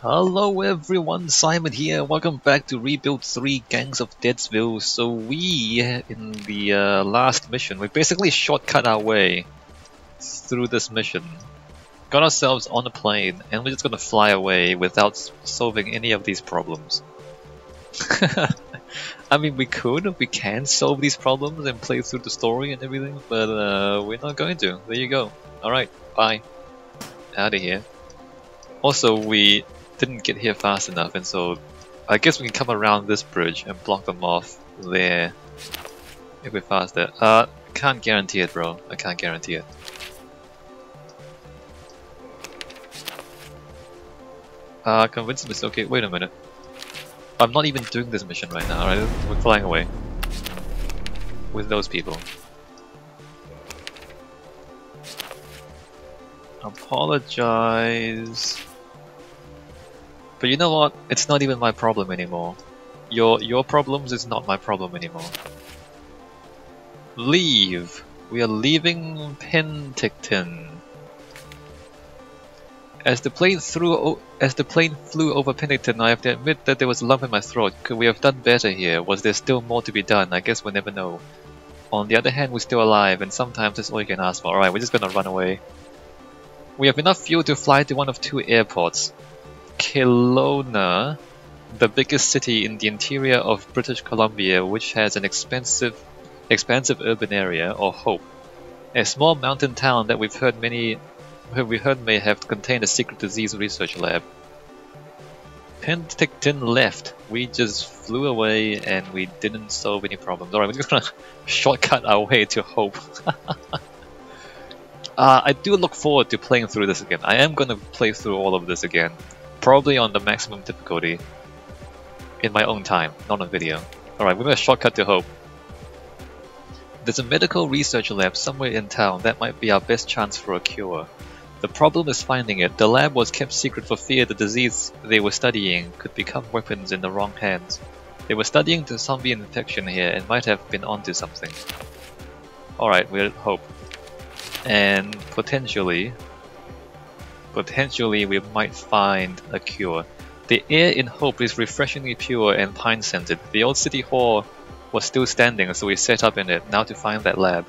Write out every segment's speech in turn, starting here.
Hello everyone, Simon here. Welcome back to Rebuild 3 Gangs of Deadsville. So we, in the last mission, we basically shortcut our way through this mission. Got ourselves on a plane and we're just gonna fly away without solving any of these problems. I mean, we can solve these problems and play through the story and everything, but we're not going to. There you go. Alright, bye. Out of here. Also, we didn't get here fast enough, and so I guess we can come around this bridge and block them off there if we're faster. Can't guarantee it, bro. I can't guarantee it. Convince me it's okay. Wait a minute. I'm not even doing this mission right now, alright? We're flying away with those people. Apologize. But you know what? It's not even my problem anymore. Your problems is not my problem anymore. Leave. We are leaving Penticton. As the plane flew over Penticton, I have to admit that there was a lump in my throat. Could we have done better here? Was there still more to be done? I guess we'll never know. On the other hand, we're still alive, and sometimes that's all you can ask for. Alright, we're just gonna run away. We have enough fuel to fly to one of two airports. Kelowna, the biggest city in the interior of British Columbia, which has an expansive urban area, or Hope, a small mountain town that we heard may have contained a secret disease research lab. Penticton left. We just flew away and we didn't solve any problems. Alright, we're just gonna shortcut our way to Hope. I do look forward to playing through this again. I am gonna play through all of this again. Probably on the maximum difficulty in my own time, not on video. Alright, we're gonna shortcut to Hope. There's a medical research lab somewhere in town that might be our best chance for a cure. The problem is finding it. The lab was kept secret for fear the disease they were studying could become weapons in the wrong hands. They were studying the zombie infection here and might have been onto something. Alright, we're at Hope. And potentially we might find a cure. The air in Hope is refreshingly pure and pine-scented. The old city hall was still standing, so we set up in it, now to find that lab.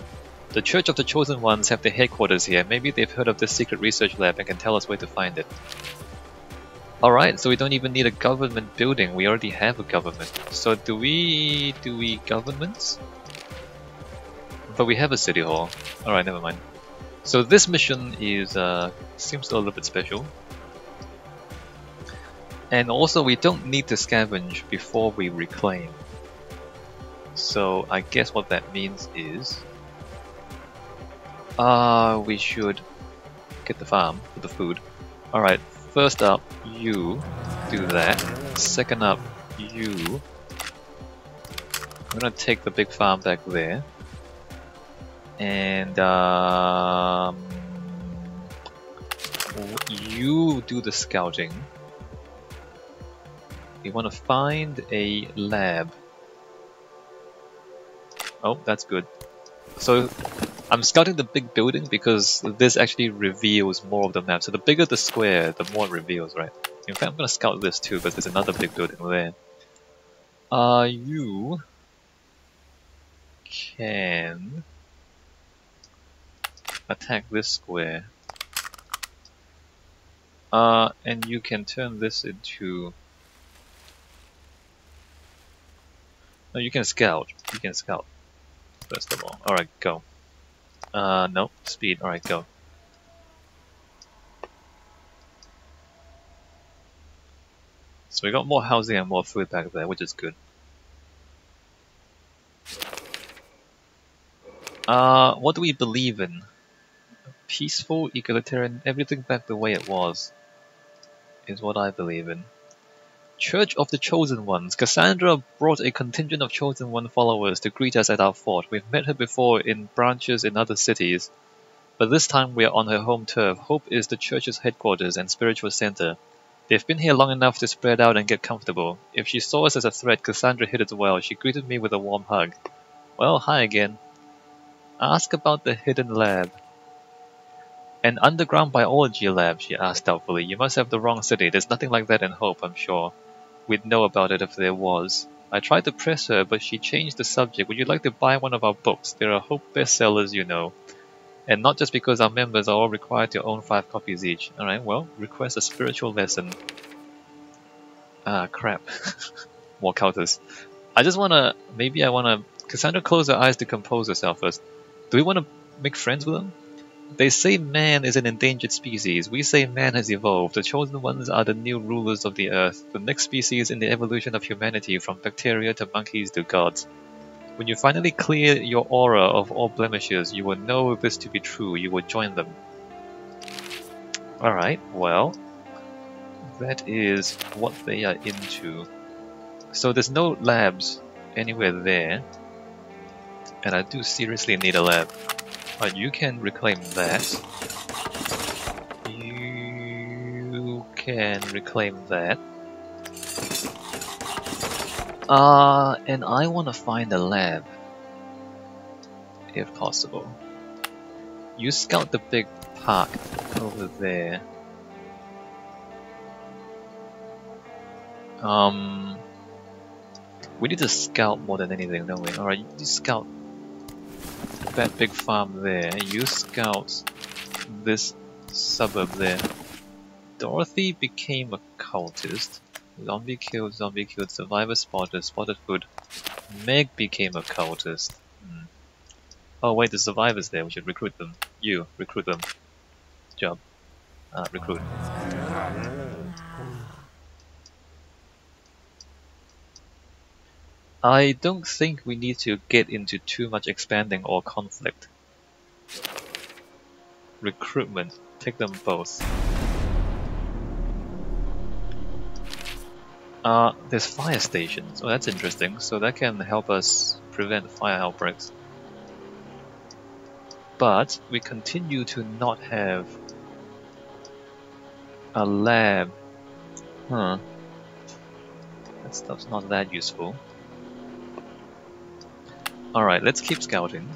The Church of the Chosen Ones have their headquarters here. Maybe they've heard of this secret research lab and can tell us where to find it. Alright, so we don't even need a government building. We already have a government. So do we governments? But we have a city hall. Alright, never mind. So this mission is seems a little bit special. And also we don't need to scavenge before we reclaim. So I guess what that means is we should get the farm for the food. Alright, first up you do that. Second up you. I'm gonna take the big farm back there. And you do the scouting. We want to find a lab. Oh, that's good. So I'm scouting the big building because this actually reveals more of the map. So the bigger the square, the more it reveals, right? In fact, I'm gonna scout this too because there's another big building there. You can attack this square. And you can turn this into... No, you can scout. You can scout. First of all. Alright, go. No, speed. Alright, go. So we got more housing and more food back there, which is good. What do we believe in? Peaceful, egalitarian, everything back the way it was, is what I believe in. Church of the Chosen Ones. Cassandra brought a contingent of Chosen One followers to greet us at our fort. We've met her before in branches in other cities, but this time we are on her home turf. Hope is the church's headquarters and spiritual center. They've been here long enough to spread out and get comfortable. If she saw us as a threat, Cassandra hid it well. She greeted me with a warm hug. Well, hi again. Ask about the hidden lab. An underground biology lab, she asked doubtfully. You must have the wrong city. There's nothing like that in Hope, I'm sure. We'd know about it if there was. I tried to press her, but she changed the subject. Would you like to buy one of our books? There are Hope bestsellers, you know. And not just because our members are all required to own 5 copies each. Alright, well, request a spiritual lesson. Ah, crap. More Cultists. I just wanna... Maybe I wanna... Cassandra closed her eyes to compose herself first. Do we want to make friends with them? They say man is an endangered species. We say man has evolved. The chosen ones are the new rulers of the earth. The next species in the evolution of humanity, from bacteria to monkeys to gods. When you finally clear your aura of all blemishes, you will know this to be true. You will join them. Alright, well... That is what they are into. So there's no labs anywhere there. And I do seriously need a lab. But you can reclaim that. You can reclaim that. And I want to find a lab. If possible. You scout the big park over there. We need to scout more than anything, don't we? Alright, you scout that big farm there. You scout this suburb there. Dorothy became a cultist. Zombie killed, survivor spotted, spotted food. Meg became a cultist. Oh wait, the survivors there, we should recruit them. You, recruit them. Job. Recruit. I don't think we need to get into too much expanding or conflict. Recruitment. Take them both. There's fire stations. Oh, that's interesting. So that can help us prevent fire outbreaks. But we continue to not have a lab. Huh. That stuff's not that useful. Alright, let's keep scouting.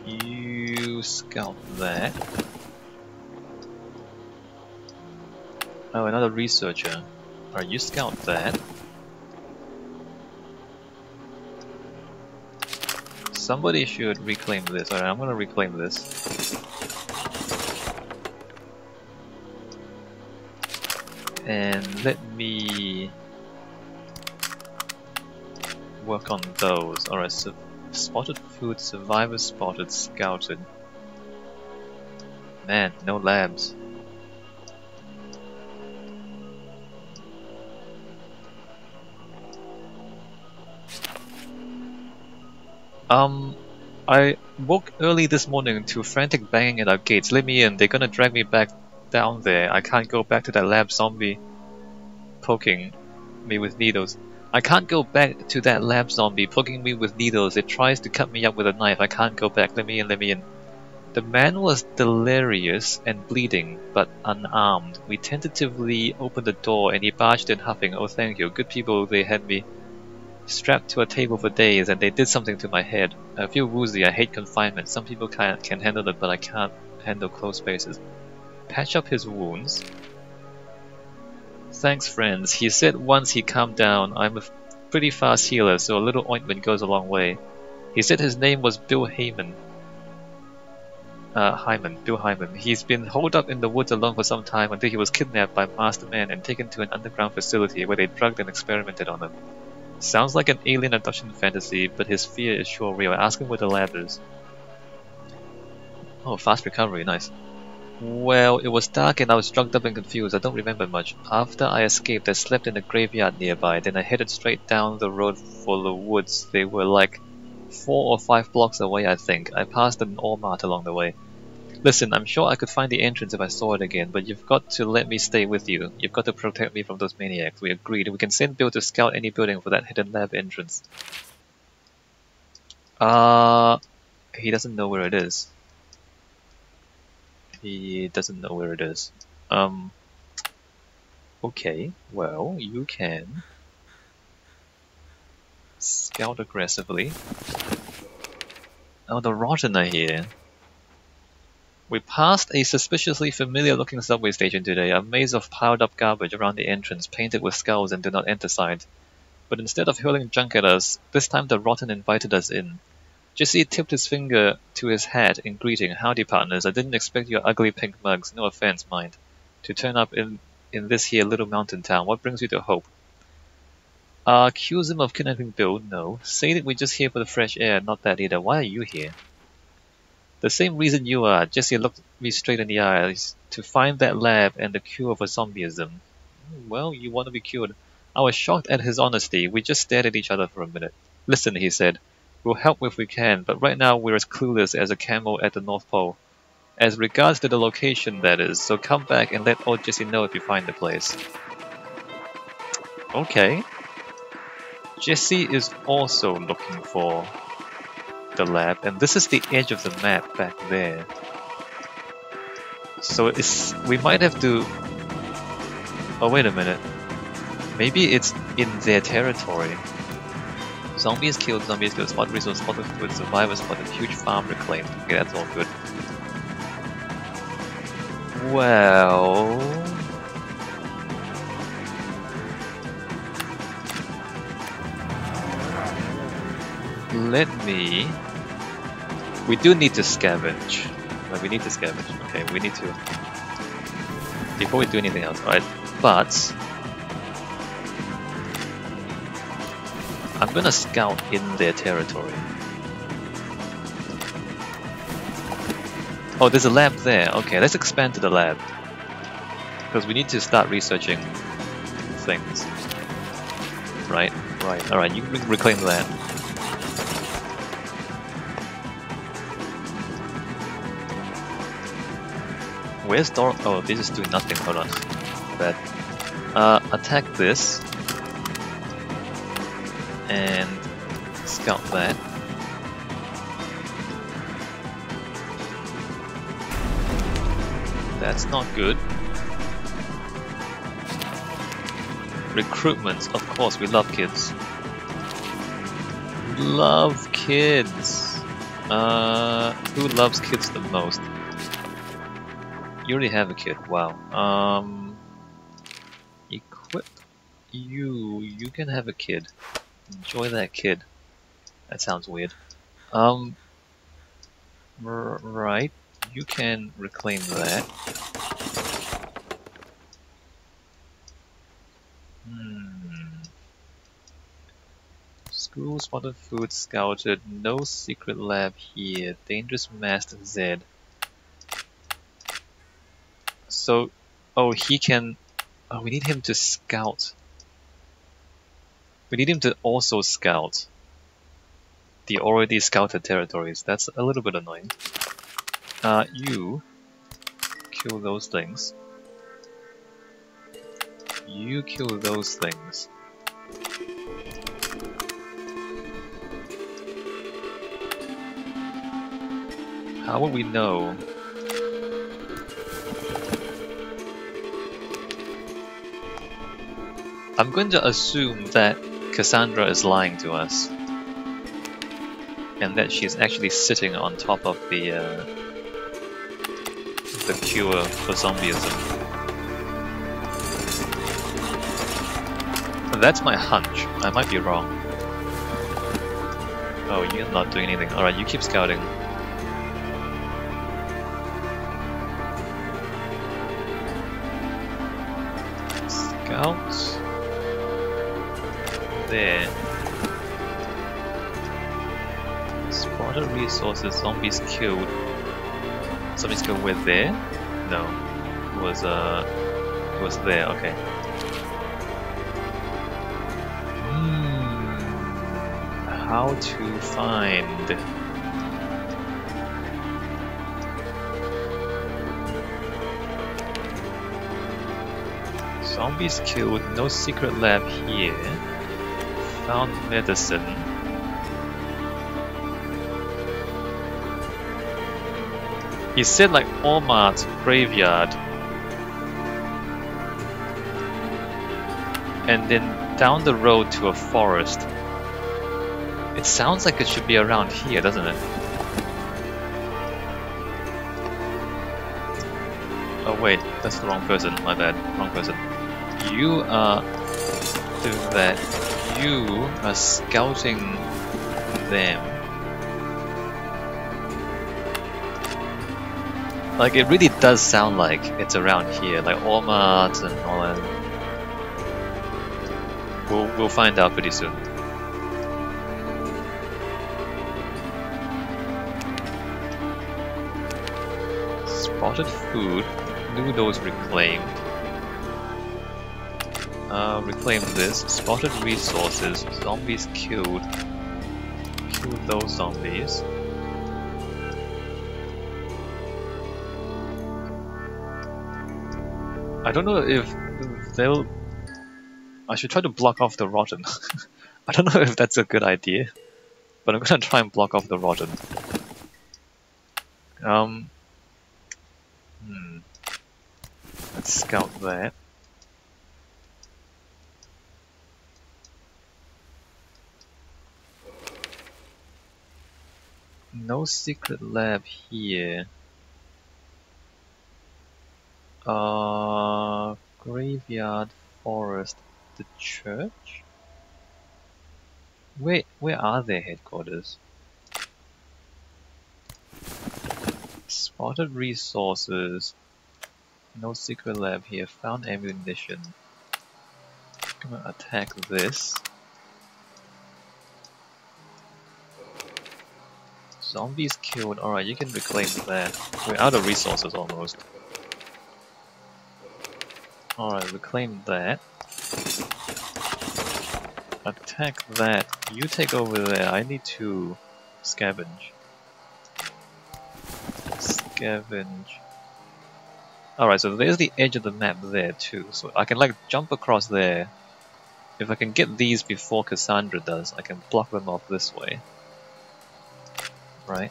You scout that. Oh, another researcher. Alright, you scout that. Somebody should reclaim this. Alright, I'm gonna reclaim this. And let me work on those. Alright, so spotted food, survivor spotted, scouted. Man, no labs. I woke early this morning to frantic banging at our gates. Let me in, they're gonna drag me back down there. I can't go back to that lab zombie poking me with needles. I can't go back to that lab zombie poking me with needles. It tries to cut me up with a knife. I can't go back. Let me in, let me in. The man was delirious and bleeding, but unarmed. We tentatively opened the door and he barged in huffing. Oh, thank you. Good people, they had me strapped to a table for days and they did something to my head. I feel woozy. I hate confinement. Some people can handle it, but I can't handle close spaces. Patch up his wounds. Thanks, friends. He said once he calmed down. I'm a pretty fast healer, so a little ointment goes a long way. He said his name was Bill Heyman. Bill Hyman. He's been holed up in the woods alone for some time until he was kidnapped by masked men and taken to an underground facility where they drugged and experimented on him. Sounds like an alien abduction fantasy, but his fear is sure real. Ask him where the lab is. Oh, fast recovery, nice. Well, it was dark and I was drugged up and confused. I don't remember much. After I escaped, I slept in a graveyard nearby. Then I headed straight down the road for the woods. They were like 4 or 5 blocks away, I think. I passed an ore mart along the way. Listen, I'm sure I could find the entrance if I saw it again, but you've got to let me stay with you. You've got to protect me from those maniacs. We agreed. We can send Bill to scout any building for that hidden lab entrance. He doesn't know where it is. He doesn't know where it is. Okay, well, you can scout aggressively. Oh, the Rotten are here. We passed a suspiciously familiar-looking subway station today, a maze of piled-up garbage around the entrance, painted with skulls and do not enter signs. But instead of hurling junk at us, this time the rotten invited us in. Jesse tipped his finger to his hat in greeting. Howdy, partners. I didn't expect your ugly pink mugs, no offense, mind, to turn up in this here little mountain town. What brings you to Hope? Accuse him of kidnapping Bill? No. Say that we're just here for the fresh air. Not that either. Why are you here? The same reason you are. Jesse looked me straight in the eyes. To find that lab and the cure for zombieism. Well, you want to be cured. I was shocked at his honesty. We just stared at each other for a minute. Listen, he said. We'll help if we can, but right now we're as clueless as a camel at the North Pole. As regards to the location, that is. So come back and let old Jesse know if you find the place. Okay. Jesse is also looking for the lab, and this is the edge of the map back there. So we might have to... Oh, wait a minute. Maybe it's in their territory. Zombies killed, spot resource, spotted food, survivors spotted, huge farm reclaimed. Okay, that's all good. Well... Let me... We do need to scavenge. Well, we need to scavenge. Okay, we need to... Before we do anything else, alright? But... I'm gonna scout in their territory. Oh, there's a lab there. Okay, let's expand to the lab. Because we need to start researching things. Right? Right. Alright, you can reclaim that. Where's Dor? Oh, this is doing nothing. Hold on. Bad. Attack this. And scout that. That's not good. Recruitment, of course, we love kids. Love kids. Who loves kids the most? You already have a kid. Wow. Equip you. You can have a kid. Enjoy that kid. That sounds weird. Right. You can reclaim that. School spotted food scouted. No secret lab here. Dangerous masked Z. So, oh, he can... Oh, we need him to scout. We need him to also scout the already scouted territories. That's a little bit annoying. You kill those things. You kill those things. How will we know? I'm going to assume that Cassandra is lying to us, and that she's actually sitting on top of the cure for zombieism. That's my hunch. I might be wrong. Oh, you're not doing anything. Alright, you keep scouting. Scout. There. Spotted resources, zombies killed. Zombies killed where there? No. It was there, okay. How to find... Zombies killed, no secret lab here. Found medicine. He said like Ormart's graveyard. And then down the road to a forest. It sounds like it should be around here, doesn't it? Oh wait, that's the wrong person, my bad, wrong person. You are doing that. You are scouting them. Like, it really does sound like it's around here, like Ormart and all that. We'll find out pretty soon. Spotted food, noodles reclaimed. Reclaim this. Spotted resources, zombies killed. Kill those zombies. I don't know if they'll... I should try to block off the rotten. I don't know if that's a good idea, but I'm gonna try and block off the rotten. Let's scout that. No secret lab here. Graveyard, forest, the church? Where are their headquarters? Spotted resources. No secret lab here. Found ammunition. Gonna attack this. Zombies killed. Alright, you can reclaim that. We're out of resources almost. Alright, reclaim that. Attack that. You take over there. I need to scavenge. Scavenge. Alright, so there's the edge of the map there too. So I can like jump across there. If I can get these before Cassandra does, I can block them off this way. Right?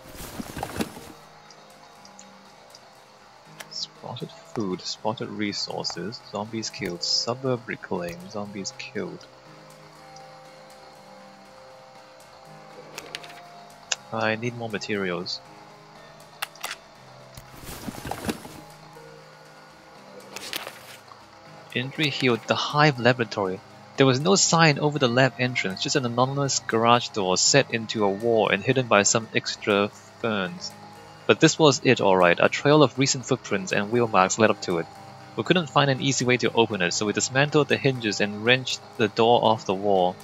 Spotted food, spotted resources, zombies killed, suburb reclaimed, zombies killed. I need more materials. Injury healed, the Hive Laboratory. There was no sign over the lab entrance, just an anonymous garage door set into a wall and hidden by some extra ferns. But this was it, alright. A trail of recent footprints and wheel marks led up to it. We couldn't find an easy way to open it, so we dismantled the hinges and wrenched the door off the wall.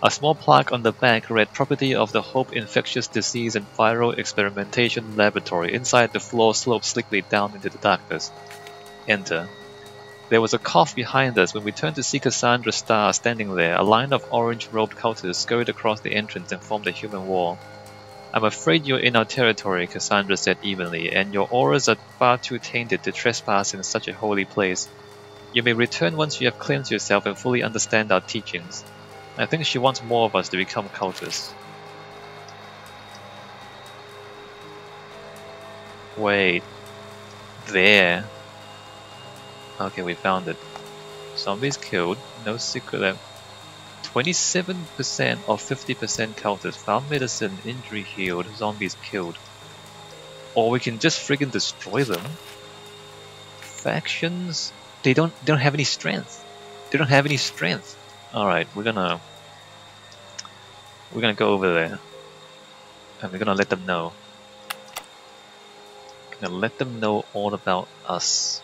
A small plaque on the back read property of the Hope Infectious Disease and Viral Experimentation Laboratory. Inside, the floor sloped slickly down into the darkness. Enter. There was a cough behind us when we turned to see Cassandra Starr standing there. A line of orange-robed cultists scurried across the entrance and formed a human wall. I'm afraid you're in our territory, Cassandra said evenly, and your auras are far too tainted to trespass in such a holy place. You may return once you have cleansed yourself and fully understand our teachings. I think she wants more of us to become cultists. Wait. There. Okay, we found it. Zombies killed, no secret lab. 27% or 50% cultists, found medicine, injury healed, zombies killed. Or we can just friggin' destroy them. Factions, they don't have any strength. They don't have any strength. Alright, we're gonna go over there. And we're gonna let them know. Gonna let them know all about us.